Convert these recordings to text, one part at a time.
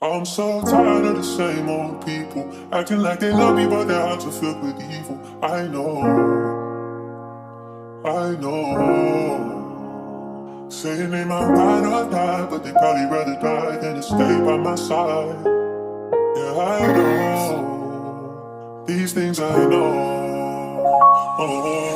I'm so tired of the same old people acting like they love me, but their hearts are filled with evil. I know. Saying they might ride or die, but they probably rather die than to stay by my side. Yeah, I know. These things I know.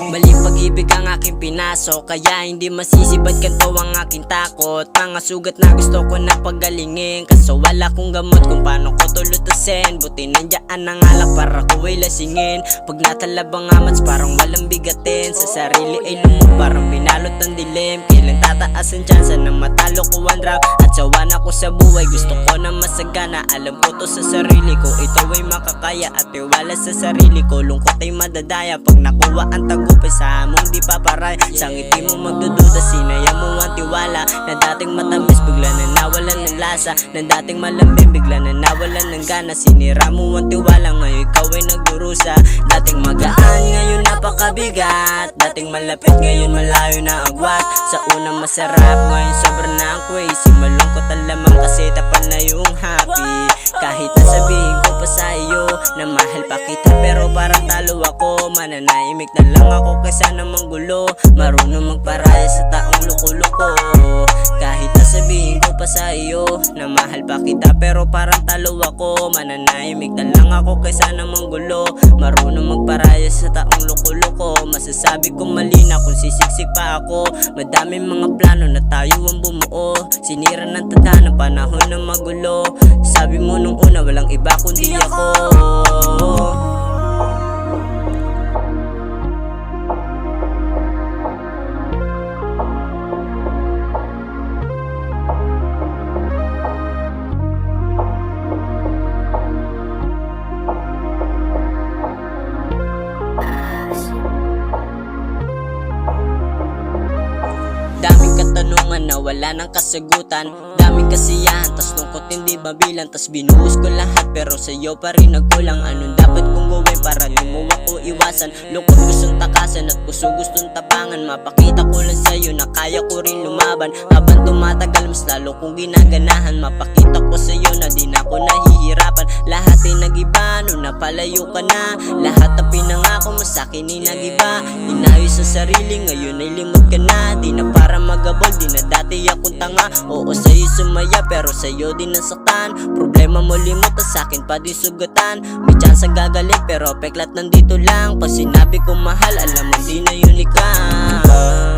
Maling pag-ibig ang aking pinasok, kaya hindi masisibad kanto ang aking takot. Mga sugat na gusto ko na pagalingin, kaso wala kong gamot kung paano ko tulutasin. Buti nandiyan ang alak para ko ay lasingin. Pag natalab ang amats parang walang bigatin, sa sarili ay lumog parang pinalot ng dilim. Kailan tataas ang tsansa na matalo ko ang rap, at sawa na ko sa buhay, gusto ko na masagana. Alam ko to sa sarili ko, ito ay makakaya, at tiwala sa sarili ko. Lungkot ay madadaya pag nakuha ang tagumpay sa among di paparay. Sa ngiti mo magdududa, sinaya mo ang tiwala na dating matamis, bigla na nawalan ng lasa. Na dating malambing, bigla na nawalan ng gana. Sinira mo ang tiwala, ngayon ikaw ay nagdurusa. Dating magaan, ngayon napakabigat. Dating malapit, ngayon malayo na agwat. Sa unang masarap, ngayon sobra na ang crazy. Malungkot ang lamang kasi tapan na yung happy. Kahit nasabihin ko pa sa iyo na mahal pa kita, pero parang talo ako. Mananahimik na lang ako kaysa namang gulo. Marunong magparaya sa taong loko-loko. Kahit nasabihin ko pa sa iyo na mahal pa kita, pero parang talo ako. Mananahimik na lang ako kaysa namang gulo. Marunong magparaya sa taong loko-loko. Masasabi ko mali na kung sisiksik pa ako. Madaming mga plano na tayo ang bumuo. Sinira ng tanda ng panahon na magulo. Sabi mo nung una walang iba kundi ako. Daming katanungan na wala nang kasagutan. Daming kasiyahan, tas lungkot hindi mabilang. Tas binuhos ko lahat pero sa'yo pa rin nagkulang. Anong dapat kong gawin para lumuwa o iwasan? Lungkot gustong takasan at puso gustong tapangan. Mapakita ko lang sa'yo na kaya ko rin lumaban. Habang tumatagal mas lalo kong ginaganahan. Mapakita ko sa'yo na di na ako nahihirapan. Lahat ay nag-iba nung napalayo ka na. Lahat na pinangako mo sa'kin ay nag-iba. Inayos sa sarili, ngayon ay limot ka na. Di na para magabol, di na dati akong tanga. Oo sa'yo sumaya pero sa'yo din nasaktan. Problema mo limot at sa'kin pa din sugatan. May chance gagaling pero peklat nandito lang. Pag sinabi ko mahal, alam mo di na yun ikaw.